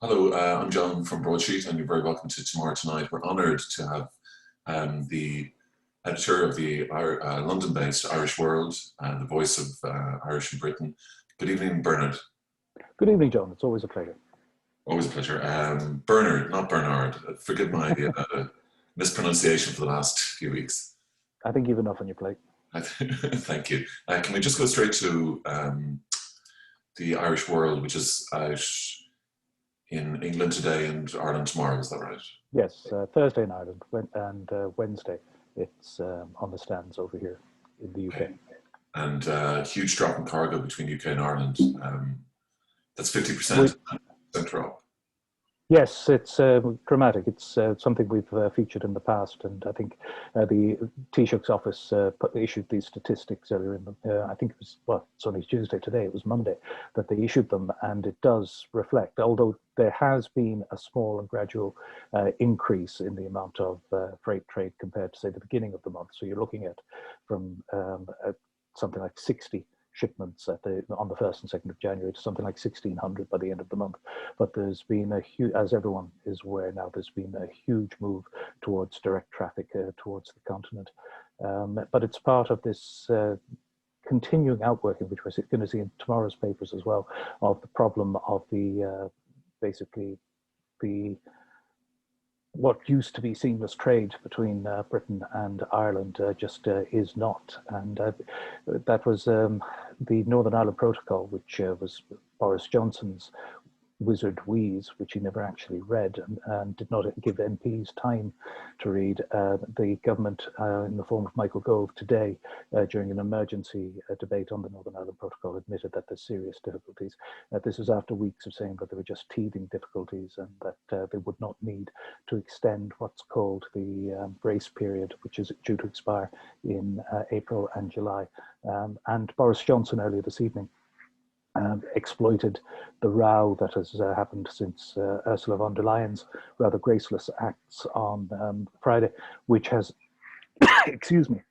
Hello, I'm John from Broadsheet, and you're very welcome to Tomorrow Tonight. We're honoured to have the editor of the London-based Irish World and the voice of Irish in Britain. Good evening, Bernard. Good evening, John. It's always a pleasure. Always a pleasure. Bernard, not Bernard. Forgive my mispronunciation for the last few weeks. I think you've enough on your plate. Thank you. Can we just go straight to the Irish World, which is out in England today and Ireland tomorrow, is that right? Yes, Thursday in Ireland and Wednesday it's on the stands over here in the UK. Okay. And huge drop in cargo between UK and Ireland. That's 50% drop. Yes, it's dramatic. It's something we've featured in the past, and I think the Taoiseach's office issued these statistics earlier in the, I think it was, well, it's only Tuesday today, it was Monday, that they issued them, and it does reflect, although there has been a small and gradual increase in the amount of freight trade compared to, say, the beginning of the month. So you're looking at from something like 60 shipments on the 1st and 2nd of January to something like 1,600 by the end of the month. But there's been a huge, as everyone is aware now, there's been a huge move towards direct traffic towards the continent. But it's part of this continuing outworking, which we're going to see in tomorrow's papers as well, of the problem of the basically the what used to be seamless trade between Britain and Ireland just is not. And that was the Northern Ireland Protocol, which was Boris Johnson's wizard wheeze, which he never actually read and did not give MPs time to read. The government, in the form of Michael Gove today, during an emergency debate on the Northern Ireland Protocol, admitted that there's serious difficulties. This is after weeks of saying that there were just teething difficulties and that they would not need to extend what's called the grace period, which is due to expire in April and July. And Boris Johnson earlier this evening exploited the row that has happened since Ursula von der Leyen's rather graceless acts on Friday, which has, excuse me,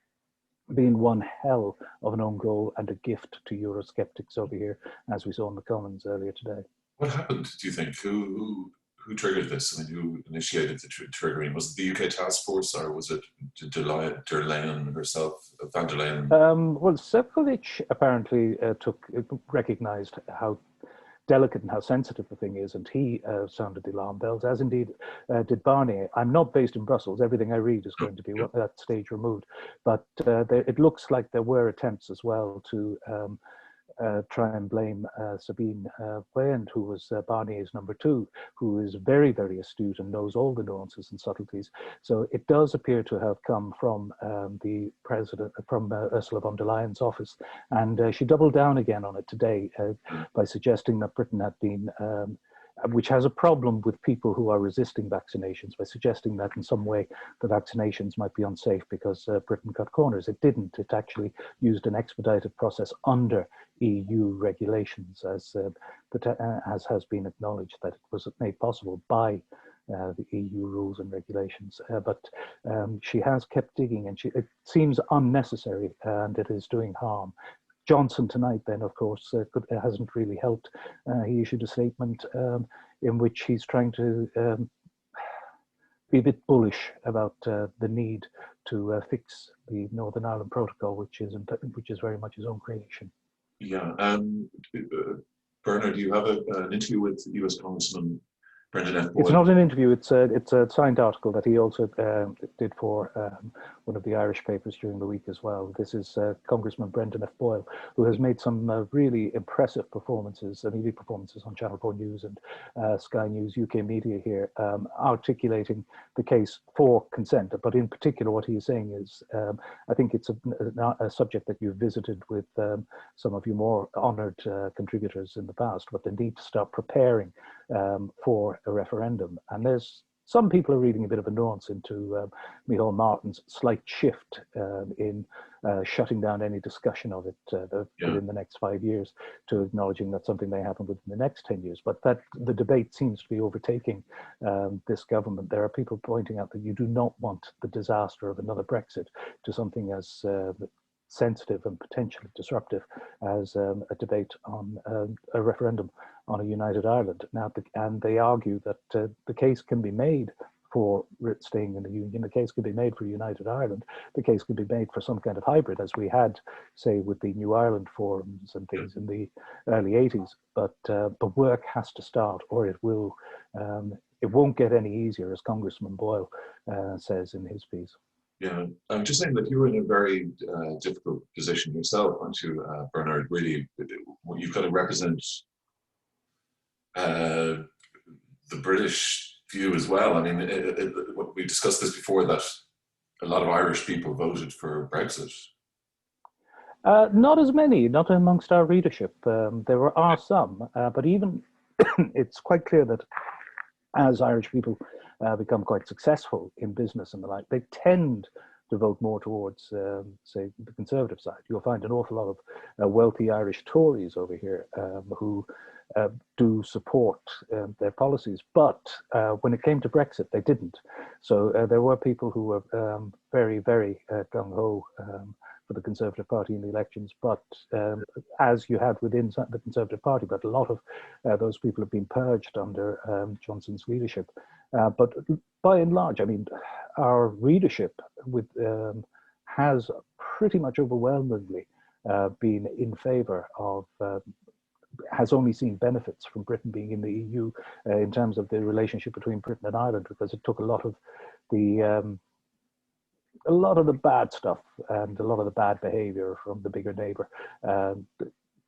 been one hell of an own goal and a gift to Eurosceptics over here, as we saw in the Commons earlier today. What happened, do you think? Who triggered this? I mean, who initiated the triggering? Was it the UK task force, or was it der Leyen herself, van der Leyen? Well, Sefcovic apparently recognized how delicate and how sensitive the thing is, and he sounded the alarm bells, as indeed did Barnier. I'm not based in Brussels. Everything I read is going to be that stage removed, but it looks like there were attempts as well to try and blame Sabine Weyand, who was Barnier's number 2, who is very, very astute and knows all the nuances and subtleties. So it does appear to have come from the president, from Ursula von der Leyen's office. And she doubled down again on it today by suggesting that Britain had been which has a problem with people who are resisting vaccinations, by suggesting that in some way the vaccinations might be unsafe because Britain cut corners. It didn't. It actually used an expedited process under EU regulations, as has been acknowledged, that it was made possible by the EU rules and regulations. But she has kept digging, and it seems unnecessary, and it is doing harm. Johnson tonight, then, of course, hasn't really helped. He issued a statement in which he's trying to be a bit bullish about the need to fix the Northern Ireland Protocol, which is very much his own creation. Yeah. Bernard, do you have an interview with US Congressman Brendan F. Boyle? It's not an interview. It's a signed article that he also did for one of the Irish papers during the week as well. This is Congressman Brendan F. Boyle, who has made some really impressive performances, media performances on Channel 4 News and Sky News UK Media here, articulating the case for consent. But in particular, what he is saying is, I think it's a subject that you've visited with some of your more honoured contributors in the past, but they need to start preparing for a referendum. And there's some people are reading a bit of a nuance into Micheál Martin's slight shift in shutting down any discussion of it within the next 5 years, to acknowledging that's something may happen within the next 10 years. But that the debate seems to be overtaking this government. There are people pointing out that you do not want the disaster of another Brexit to something as sensitive and potentially disruptive as a debate on a referendum on a united Ireland. Now, and they argue that the case can be made for staying in the Union, the case could be made for United Ireland, the case could be made for some kind of hybrid, as we had, say, with the New Ireland forums and things in the early 80s. But work has to start, or it won't get any easier, as Congressman Boyle says in his piece. Yeah, I'm just saying that you were in a very difficult position yourself, aren't you, Bernard? Really, you've got to represent the British view as well. I mean, we discussed this before, that a lot of Irish people voted for Brexit. Not as many, not amongst our readership. There are some, but even it's quite clear that as Irish people become quite successful in business and the like, they tend to vote more towards, say, the Conservative side. You'll find an awful lot of wealthy Irish Tories over here who do support their policies. But when it came to Brexit, they didn't. So there were people who were very, very gung-ho for the Conservative Party in the elections, but as you had within the Conservative Party, but a lot of those people have been purged under Johnson's leadership. But by and large, I mean, our readership has pretty much overwhelmingly been in favour of, has only seen benefits from Britain being in the EU in terms of the relationship between Britain and Ireland, because it took a lot of the bad stuff and a lot of the bad behaviour from the bigger neighbour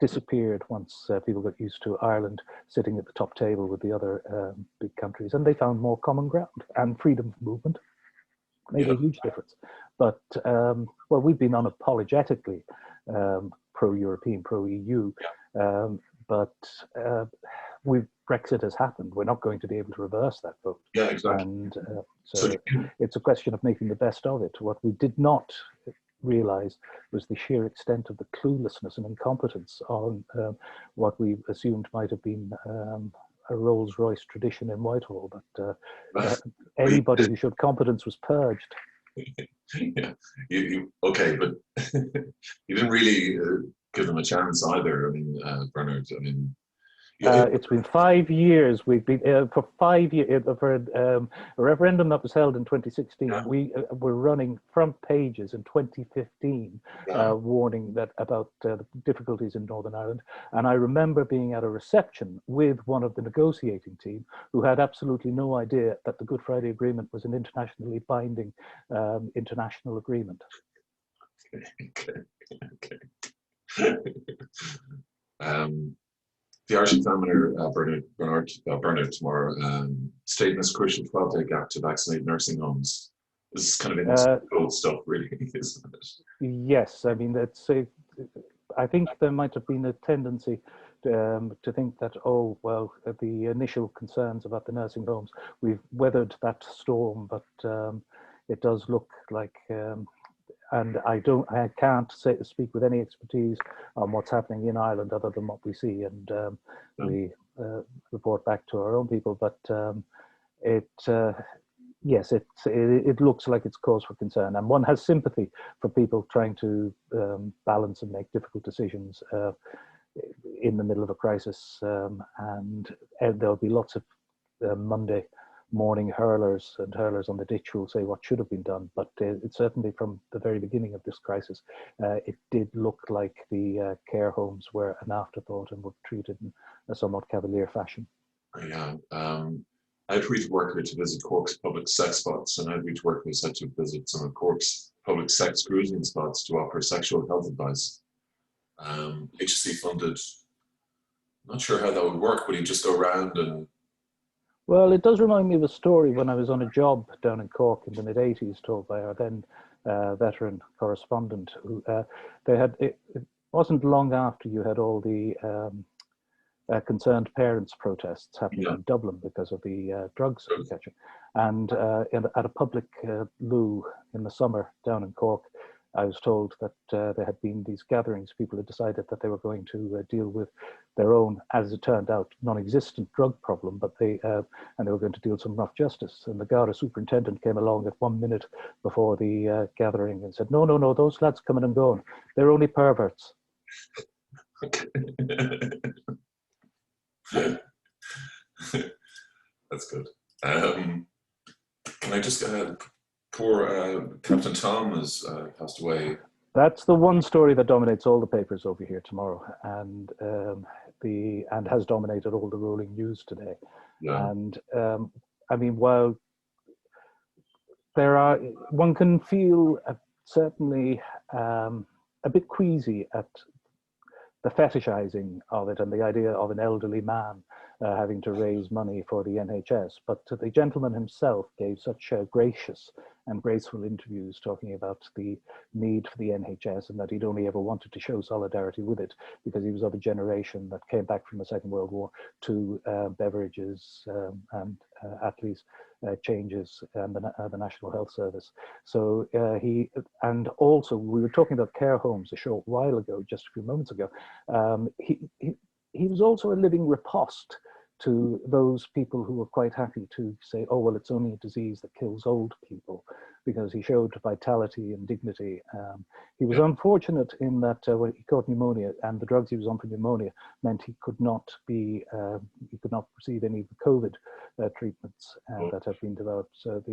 disappeared once people got used to Ireland sitting at the top table with the other big countries, and they found more common ground, and freedom of movement made a huge difference. But well, we've been unapologetically pro-European, pro-EU, but Brexit has happened. We're not going to be able to reverse that vote. Yeah, exactly. And so it's a question of making the best of it. What we did not realize was the sheer extent of the cluelessness and incompetence on what we assumed might have been a Rolls-Royce tradition in Whitehall. But anybody who showed competence was purged. Yeah, okay, but you didn't really give them a chance either. I mean, Bernard, I mean, it's been 5 years. We've been for 5 years for a referendum that was held in 2016. Yeah. We were running front pages in 2015, warning that about the difficulties in Northern Ireland. And I remember being at a reception with one of the negotiating team who had absolutely no idea that the Good Friday Agreement was an internationally binding international agreement. Okay. The Irish Examiner, Bernard tomorrow, statement is crucial 12-day gap to vaccinate nursing homes. This is kind of old stuff, really, isn't it? Yes, I mean, I think there might have been a tendency to think that, oh, well, the initial concerns about the nursing homes, we've weathered that storm, but it does look like and I can't speak with any expertise on what's happening in Ireland other than what we see, and we report back to our own people. But yes, it looks like it's cause for concern, and one has sympathy for people trying to balance and make difficult decisions in the middle of a crisis, and there'll be lots of Monday morning hurlers and hurlers on the ditch who will say what should have been done. But it certainly, from the very beginning of this crisis, it did look like the care homes were an afterthought and were treated in a somewhat cavalier fashion. Yeah. Outreach worker to visit Cork's public sex spots. An outreach worker is said to visit some of Cork's public sex cruising spots to offer sexual health advice. HSE funded. Not sure how that would work. Would he just go around and... Well, it does remind me of a story when I was on a job down in Cork in the mid-80s, told by our then veteran correspondent. Who it wasn't long after you had all the concerned parents protests happening in Dublin because of the drugs catching. And at a public loo in the summer down in Cork, I was told that there had been these gatherings. People had decided that they were going to deal with their own, as it turned out, non-existent drug problem, but and they were going to deal some rough justice. And the Garda superintendent came along at 1 minute before the gathering and said, "No, no, no, those lads coming and going, they're only perverts." That's good. Can I just poor Captain Tom has passed away. That's the one story that dominates all the papers over here tomorrow, and has dominated all the rolling news today. Yeah. And I mean, while one can feel certainly a bit queasy at the fetishizing of it and the idea of an elderly man having to raise money for the NHS. But the gentleman himself gave such gracious and graceful interviews talking about the need for the NHS and that he'd only ever wanted to show solidarity with it because he was of a generation that came back from the Second World War to beverages and Attlee's changes and the National Health Service. So and also we were talking about care homes a short while ago, just a few moments ago. He was also a living riposte to those people who were quite happy to say, "Oh, well, it's only a disease that kills old people," because he showed vitality and dignity. He was unfortunate in that when he caught pneumonia, and the drugs he was on for pneumonia meant he could not receive any of the COVID treatments that have been developed. So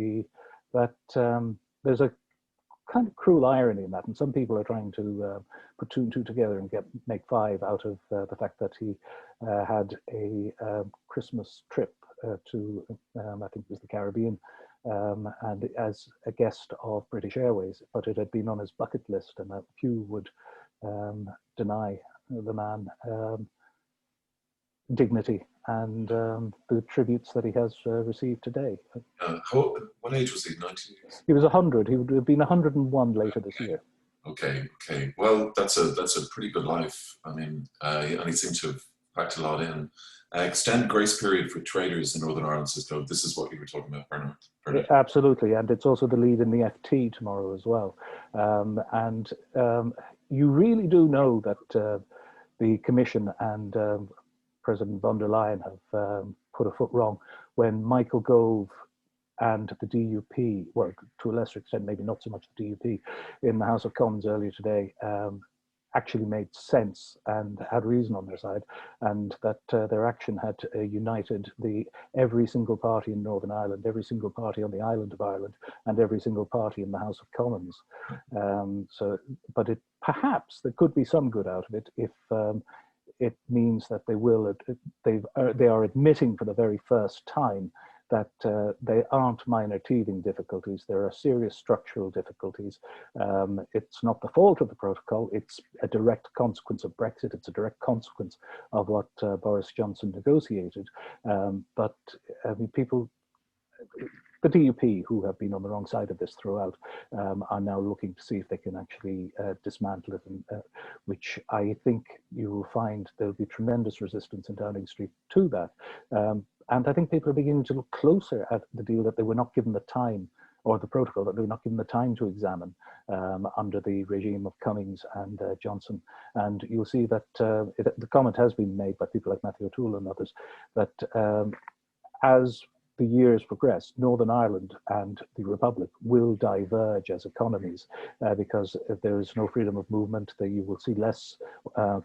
there's a kind of cruel irony in that, and some people are trying to put two and two together and make five out of the fact that he had a Christmas trip to I think it was the Caribbean, and as a guest of British Airways, but it had been on his bucket list, and that few would deny the man dignity and the tributes that he has received today. What age was he? 90? He was 100. He would have been 101 later this year. Okay. Well, that's a pretty good life. I mean, and he seemed to have packed a lot in. Extended grace period for traders in Northern Ireland, Cisco. This is what you were talking about, Bernard. Absolutely, and it's also the lead in the FT tomorrow as well. And you really do know that the Commission and President von der Leyen have put a foot wrong when Michael Gove and the DUP, well, to a lesser extent, maybe not so much the DUP, in the House of Commons earlier today, actually made sense and had reason on their side, and that their action had united every single party in Northern Ireland, every single party on the island of Ireland, and every single party in the House of Commons. But perhaps there could be some good out of it if it means that they are admitting for the very first time that they aren't minor teething difficulties. There are serious structural difficulties. It's not the fault of the protocol. It's a direct consequence of Brexit. It's a direct consequence of what Boris Johnson negotiated. But I mean, people, the DUP, who have been on the wrong side of this throughout, are now looking to see if they can actually dismantle it, which I think you will find there'll be tremendous resistance in Downing Street to that. And I think people are beginning to look closer at the deal that they were not given the time, or the protocol that they were not given the time to examine under the regime of Cummings and Johnson. And you'll see that the comment has been made by people like Matthew O'Toole and others that as the years progress, Northern Ireland and the Republic will diverge as economies because if there is no freedom of movement, you will see less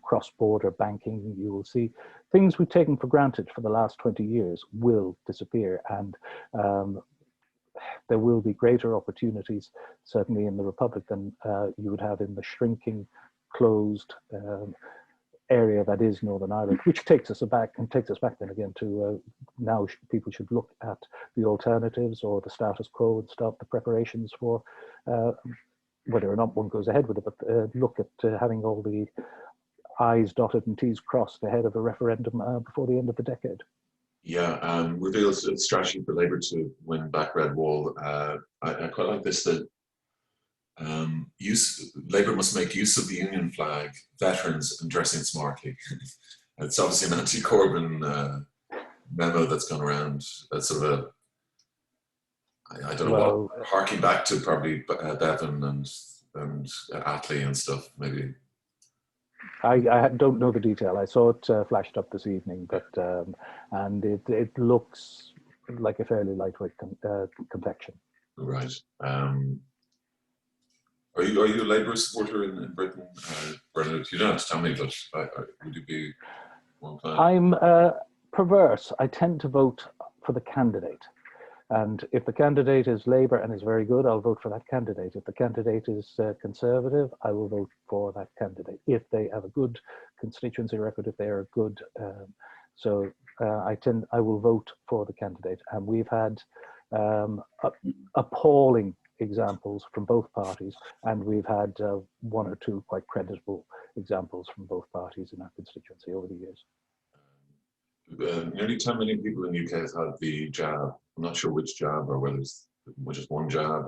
cross-border banking. You will see things we've taken for granted for the last 20 years will disappear, and there will be greater opportunities, certainly in the Republic, than you would have in the shrinking, closed area that is Northern Ireland, which takes us back then again to now people should look at the alternatives or the status quo and start the preparations for whether or not one goes ahead with it, but look at having all the I's dotted and T's crossed ahead of a referendum before the end of the decade. Yeah, reveals a strategy for Labour to win back Red Wall. I quite like this, that Labour must make use of the Union flag, veterans, and dressing smartly. It's obviously an anti-Corbyn memo that's gone around. That's sort of I don't know what, harking back to probably Bevan and and Atlee and stuff, maybe. I don't know the detail. I saw it flashed up this evening, but and it looks like a fairly lightweight confection. Right. Are you a Labour supporter in Britain? Bernard, you don't have to tell me, but would you be one plan? I'm perverse. I tend to vote for the candidate. And if the candidate is Labour and is very good, I'll vote for that candidate. If the candidate is Conservative, I will vote for that candidate. If they have a good constituency record, if they are good, I will vote for the candidate. And we've had appalling examples from both parties, and we've had one or two quite creditable examples from both parties in our constituency over the years. Nearly 10 million people in the UK have had the jab. I'm not sure which jab or whether it's just one jab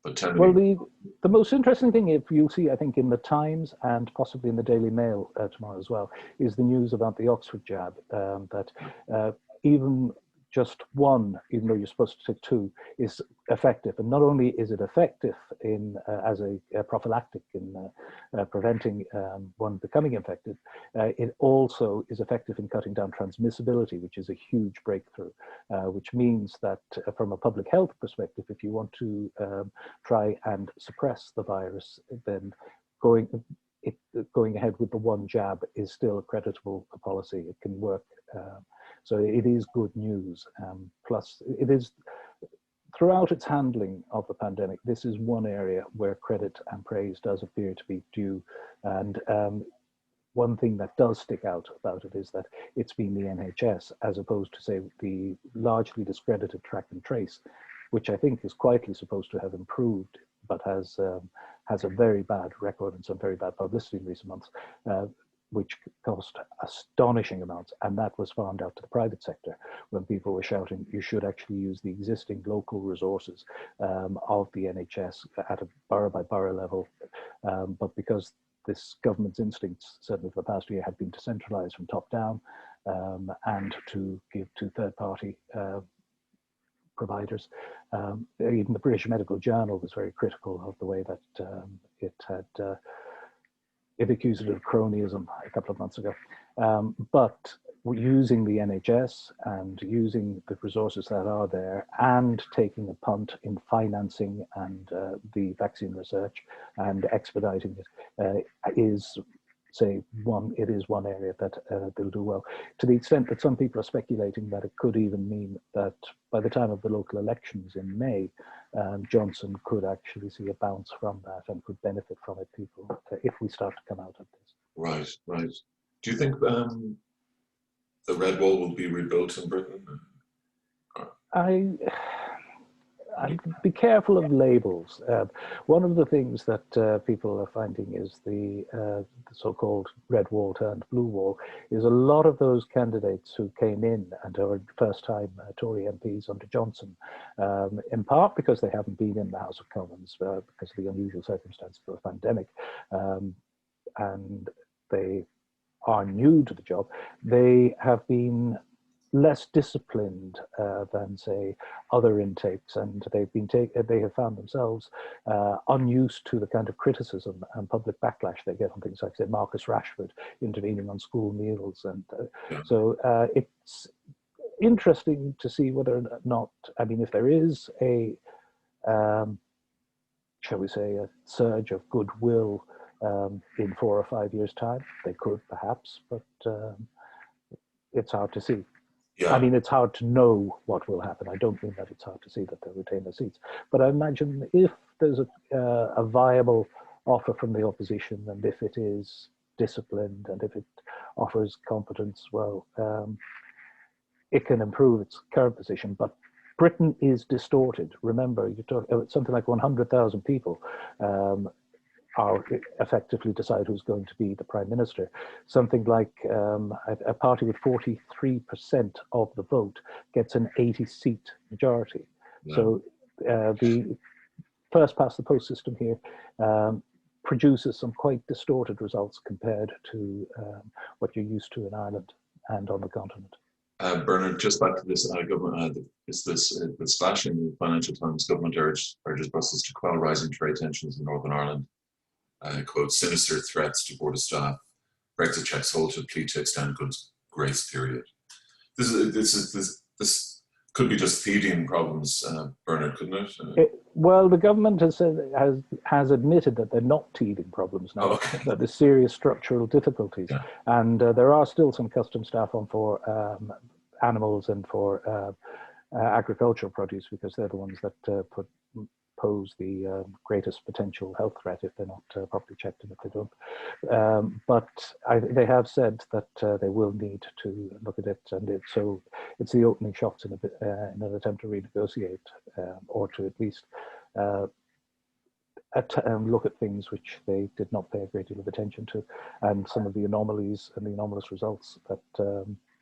but 10 million. Well, the most interesting thing, if you see, I think in the Times and possibly in the Daily Mail tomorrow as well, is the news about the Oxford jab, that even just one, even though you're supposed to take two, is effective. And not only is it effective in as a prophylactic in preventing one becoming infected, it also is effective in cutting down transmissibility, which is a huge breakthrough, which means that from a public health perspective, if you want to try and suppress the virus, then going ahead with the one jab is still a creditable policy. It can work. So it is good news. Plus, it is, throughout its handling of the pandemic, this is one area where credit and praise does appear to be due. And one thing that does stick out about it is that it's been the NHS, as opposed to, say, the largely discredited track and trace, which I think is quietly supposed to have improved, but has a very bad record and some very bad publicity in recent months, which cost astonishing amounts. And that was farmed out to the private sector when people were shouting, you should actually use the existing local resources of the NHS at a borough by borough level. But because this government's instincts, certainly for the past year, had been to centralise from top down and to give to third party providers. Even the British Medical Journal was very critical of the way that it had it accused it of cronyism a couple of months ago. But using the NHS and using the resources that are there and taking a punt in financing and the vaccine research and expediting it is, say, one area that they'll do well. To the extent that some people are speculating that it could even mean that by the time of the local elections in May, Johnson could actually see a bounce from that and could benefit from it, people, if we start to come out of this. Right, right. Do you think the Red Wall will be rebuilt in Britain? I'd be careful of labels. One of the things that people are finding is the so-called red wall turned blue wall is a lot of those candidates who came in and are first-time Tory MPs under Johnson, in part because they haven't been in the House of Commons because of the unusual circumstances of the pandemic, and they are new to the job. They have been less disciplined than, say, other intakes, and they have found themselves unused to the kind of criticism and public backlash they get on things like, say, Marcus Rashford intervening on school meals, and so it's interesting to see whether or not, I mean, if there is a shall we say, a surge of goodwill in 4 or 5 years' time, they could perhaps, but it's hard to see. Yeah. I mean, it's hard to know what will happen. I don't mean that it's hard to see that they'll retain their seats. But I imagine if there's a viable offer from the opposition, and if it is disciplined, and if it offers competence, well, it can improve its current position. But Britain is distorted. Remember, you're talking something like 100,000 people are effectively decide who's going to be the prime minister. Something like a party with 43% of the vote gets an 80-seat majority. Yeah. So the first past the post system here produces some quite distorted results compared to what you're used to in Ireland and on the continent. Bernard, just back to this government. The splash in the Financial Times. Government urges Brussels to quell rising trade tensions in Northern Ireland. Quote: sinister threats to border staff. Brexit checks halted. Plea to extend goods grace period. This could be just feeding problems, Bernard, couldn't it? Well, the government has admitted that they're not teething problems now, okay. that there's serious structural difficulties. Yeah. And there are still some customs staff on for animals and for agricultural produce, because they're the ones that pose the greatest potential health threat if they're not properly checked and if they don't. But they have said that they will need to look at it, and so it's the opening shots in an attempt to renegotiate or to at least look at things which they did not pay a great deal of attention to, and some of the anomalies and the anomalous results that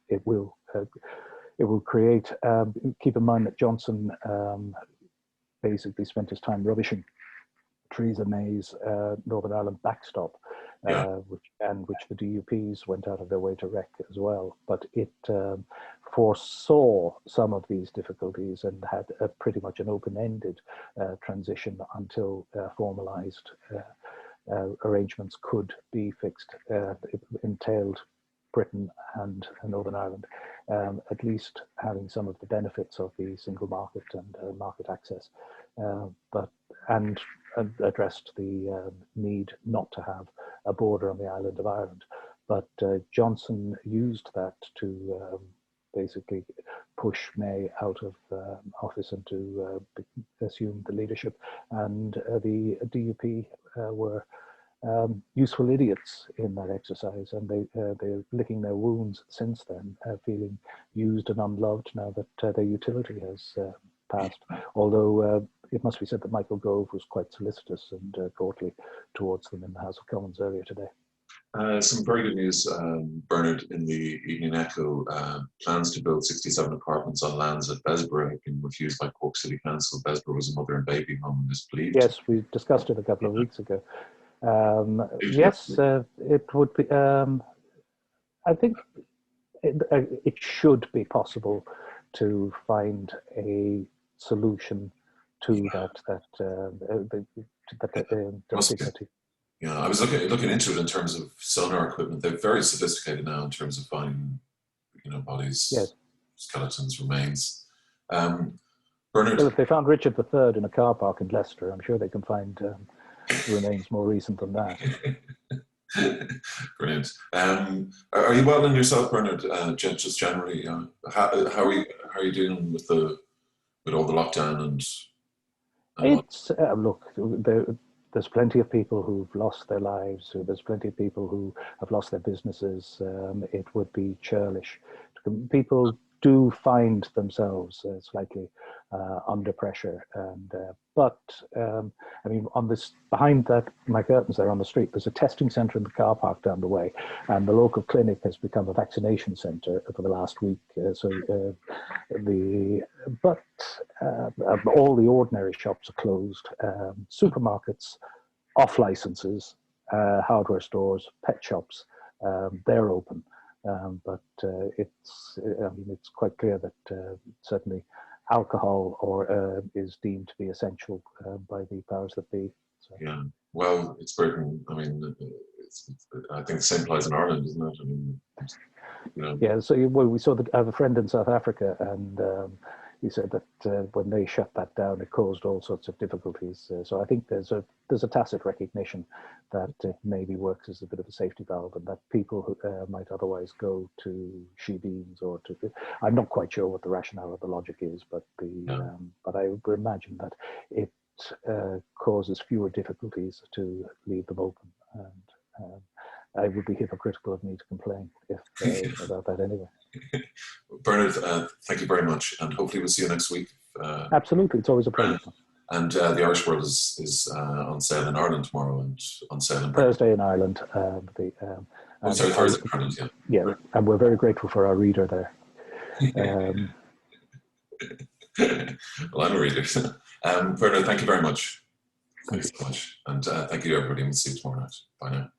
it will create. Keep in mind that Johnson basically spent his time rubbishing Theresa May's Northern Ireland backstop, which the DUPs went out of their way to wreck as well. But it foresaw some of these difficulties and had pretty much an open-ended transition until formalised arrangements could be fixed. It entailed Britain and Northern Ireland at least having some of the benefits of the single market and market access, and addressed the need not to have a border on the island of Ireland. But Johnson used that to basically push May out of office and to assume the leadership. And the DUP were useful idiots in that exercise, and they're licking their wounds since then, feeling used and unloved now that their utility has passed. Although it must be said that Michael Gove was quite solicitous and courtly towards them in the House of Commons earlier today. Some very good news, Bernard, in the Evening Echo. Plans to build 67 apartments on lands at Besborough have been refused by Cork City Council. Besborough was a mother and baby home and is believed. Yes, we discussed it a couple of weeks ago. Yes, it would be. I think it should be possible to find a solution to that dignity. Yeah, I was looking into it in terms of sonar equipment. They're very sophisticated now in terms of finding, bodies, skeletons, remains. Bernard, well, if they found Richard III in a car park in Leicester, I'm sure they can find remains more recent than that. Brilliant. Are you well in yourself, Bernard? Just generally, how are you dealing with all the lockdown and it's look, there's plenty of people who've lost their lives. There's plenty of people who have lost their businesses. It would be churlish. People do find themselves slightly under pressure, and but I mean, on this, behind that, my curtains there on the street, there's a testing centre in the car park down the way, and the local clinic has become a vaccination centre for the last week. All the ordinary shops are closed. Supermarkets off licenses, hardware stores, pet shops, they're open. But it's quite clear that certainly alcohol is deemed to be essential by the powers that be. So. Yeah, well, it's Britain. I mean, I think the same applies in Ireland, isn't it? I mean, Yeah. So we saw that I have a friend in South Africa, and he said that when they shut that down, it caused all sorts of difficulties. So I think there's a tacit recognition that it maybe works as a bit of a safety valve, and that people who might otherwise go to shebeens or to. I'm not quite sure what the rationale of the logic is, but but I would imagine that it causes fewer difficulties to leave them open, and it would be hypocritical of me to complain about that anyway. Bernard, thank you very much, and hopefully we'll see you next week. Absolutely, it's always a pleasure. And the Irish World is on sale in Ireland tomorrow, and on sale in Britain. Thursday in Ireland. Thursday in Ireland, yeah. And we're very grateful for our reader there. Well, I'm a reader. Bernard, thank you very much. Thanks so much. And thank you, everybody. We'll see you tomorrow night. Bye now.